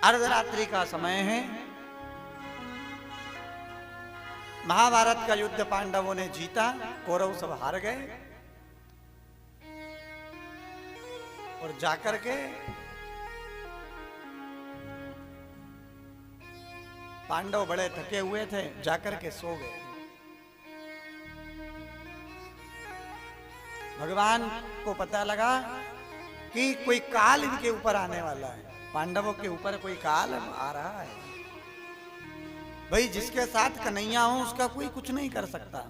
अर्धरात्रि का समय है। महाभारत का युद्ध पांडवों ने जीता, कौरव सब हार गए। और जाकर के पांडव बड़े थके हुए थे, जाकर के सो गए। भगवान को पता लगा कि कोई काल इनके ऊपर आने वाला है, पांडवों के ऊपर कोई काल आ रहा है। भाई जिसके साथ कन्हैया हो उसका कोई कुछ नहीं कर सकता।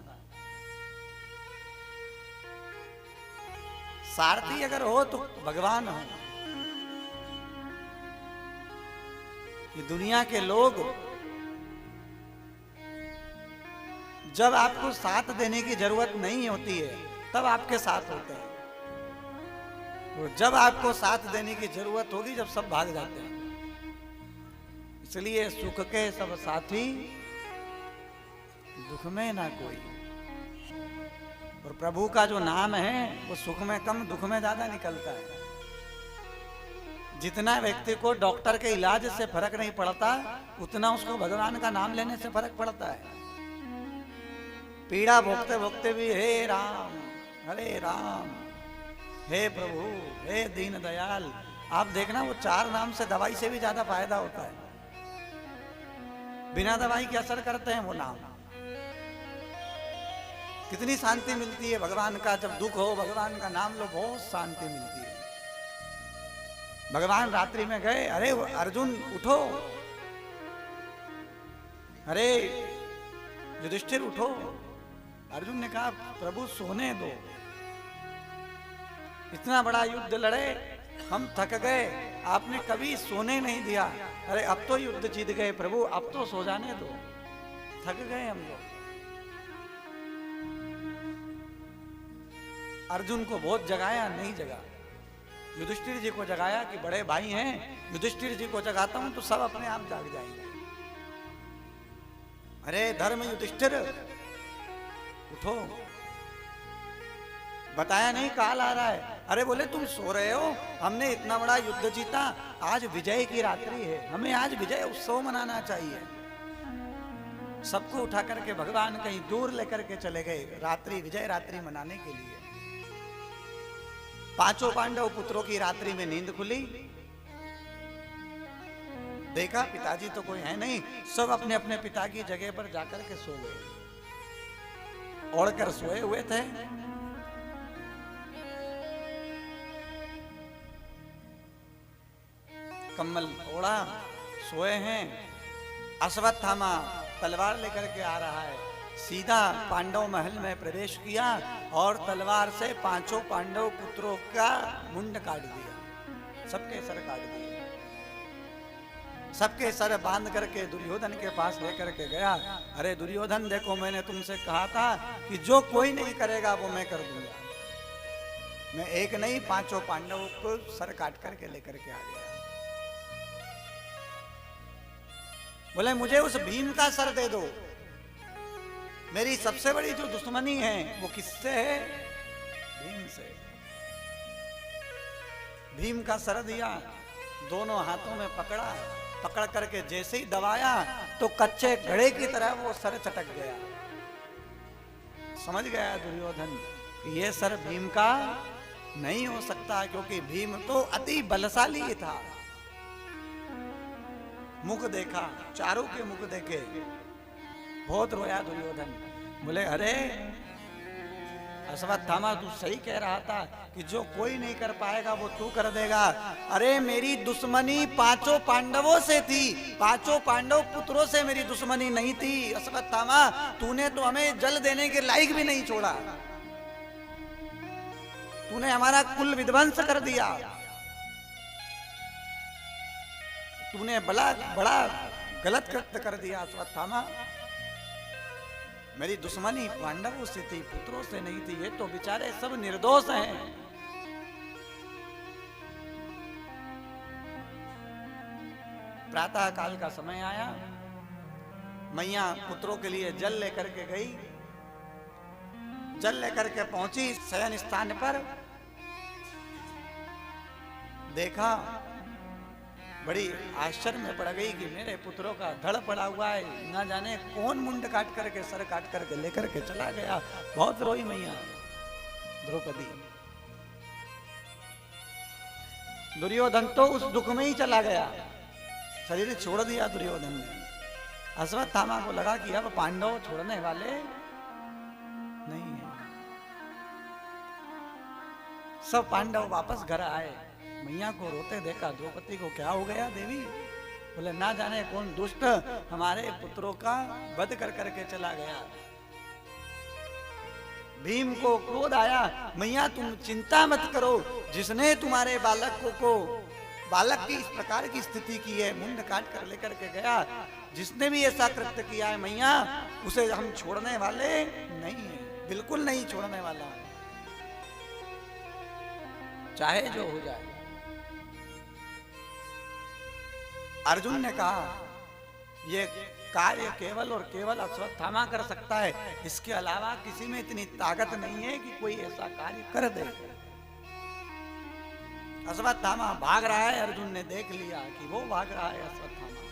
सारथी अगर हो तो भगवान हो। ये दुनिया के लोग जब आपको साथ देने की जरूरत नहीं होती है तब आपके साथ होते हैं, और जब आपको साथ देने की जरूरत होगी जब सब भाग जाते हैं। इसलिए सुख के सब साथी, दुख में ना कोई। और प्रभु का जो नाम है वो सुख में कम दुख में ज्यादा निकलता है। जितना व्यक्ति को डॉक्टर के इलाज से फर्क नहीं पड़ता उतना उसको भगवान का नाम लेने से फर्क पड़ता है। पीड़ा भोगते भोगते भी हे राम हरे राम, हे प्रभु हे दीन दयाल, आप देखना वो 4 नाम से दवाई से भी ज्यादा फायदा होता है। बिना दवाई के असर करते हैं वो नाम। कितनी शांति मिलती है भगवान का, जब दुख हो भगवान का नाम लो, बहुत शांति मिलती है। भगवान रात्रि में गए, अरे अर्जुन उठो, अरे युधिष्ठिर उठो। अर्जुन ने कहा प्रभु सोने दो, इतना बड़ा युद्ध लड़े, हम थक गए, आपने कभी सोने नहीं दिया। अरे अब तो युद्ध जीत गए प्रभु, अब तो सो जाने दो, थक गए हम लोग। अर्जुन को बहुत जगाया, नहीं जगा। युधिष्ठिर जी को जगाया कि बड़े भाई हैं, युधिष्ठिर जी को जगाता हूं तो सब अपने आप जाग जाएंगे। अरे धर्म युधिष्ठिर उठो, बताया नहीं काल आ रहा है। अरे बोले तुम सो रहे हो, हमने इतना बड़ा युद्ध जीता, आज विजय की रात्रि है, हमें आज विजय उत्सव मनाना चाहिए। सबको उठा करके भगवान कहीं दूर लेकर के चले गए रात्रि विजय रात्रि मनाने के लिए। 5 पांडव पुत्रों की रात्रि में नींद खुली, देखा पिताजी तो कोई है नहीं, सब अपने अपने पिता की जगह पर जाकर के सो गए। ओढ़कर सोए हुए थे। कम्बल ओढ़ा, सोए हैं। अश्वत्थामा तलवार लेकर के आ रहा है, सीधा पांडव महल में प्रवेश किया और तलवार से 5 पांडव पुत्रों का मुंड काट दिया, सबके सर काट दिए। सबके सर बांध करके दुर्योधन के पास लेकर के गया। अरे दुर्योधन देखो, मैंने तुमसे कहा था कि जो कोई नहीं करेगा वो मैं कर दूंगा। मैं एक नहीं 5 पांडवों को सर काट करके लेकर के आ गया। बोले मुझे उस भीम का सर दे दो, मेरी सबसे बड़ी जो दुश्मनी है वो किससे है? भीम से। भीम का सर दिया, दोनों हाथों में पकड़ा, पकड़ करके जैसे ही दबाया तो कच्चे घड़े की तरह वो सर चटक गया। समझ गया दुर्योधन कि ये सर भीम का नहीं हो सकता, क्योंकि भीम तो अति बलशाली था। मुख देखा, चारों के मुख देखे, बहुत रोया दुर्योधन। बोले अरे अश्वत्थामा तू सही कह रहा था कि जो कोई नहीं कर पाएगा वो तू कर देगा। अरे मेरी दुश्मनी 5 पांडवों से थी, 5 पांडव पुत्रों से मेरी दुश्मनी नहीं थी। अश्वत्थामा तूने तो हमें जल देने के लायक भी नहीं छोड़ा, तूने हमारा कुल विध्वंस कर दिया, तूने बड़ा गलत कृत्य कर दिया। अश्वत्थामा मेरी दुश्मनी पांडवों से थी, पुत्रों से नहीं थी, ये तो बेचारे सब निर्दोष हैं। प्रातः काल का समय आया, मैया पुत्रों के लिए जल लेकर के गई, जल लेकर के पहुंची शयन स्थान पर, देखा बड़ी आश्चर्य में पड़ गई कि मेरे पुत्रों का धड़ पड़ा हुआ है, ना जाने कौन मुंड काट करके सर काट करके लेकर के चला गया। बहुत रोई मैया द्रौपदी। दुर्योधन तो उस दुख में ही चला गया, शरीर छोड़ दिया दुर्योधन ने। अश्वत्थामा को लगा कि अब पांडव छोड़ने वाले नहीं है। सब पांडव वापस घर आए, मैया को रोते देखा। द्रौपदी को क्या हो गया देवी? बोले ना जाने कौन दुष्ट हमारे पुत्रों का वध कर करके चला गया। भीम को क्रोध आया, मैया तुम चिंता मत करो, जिसने तुम्हारे बालक की इस प्रकार की स्थिति की है, मुंड काट कर लेकर के गया, जिसने भी ऐसा कृत्य किया है मैया, उसे हम छोड़ने वाले नहीं है, बिल्कुल नहीं छोड़ने वाला, चाहे जो हो जाए। अर्जुन ने कहा ये कार्य केवल और केवल अश्वत्थामा कर सकता है, इसके अलावा किसी में इतनी ताकत नहीं है कि कोई ऐसा कार्य कर दे। अश्वत्थामा भाग रहा है, अर्जुन ने देख लिया कि वो भाग रहा है अश्वत्थामा।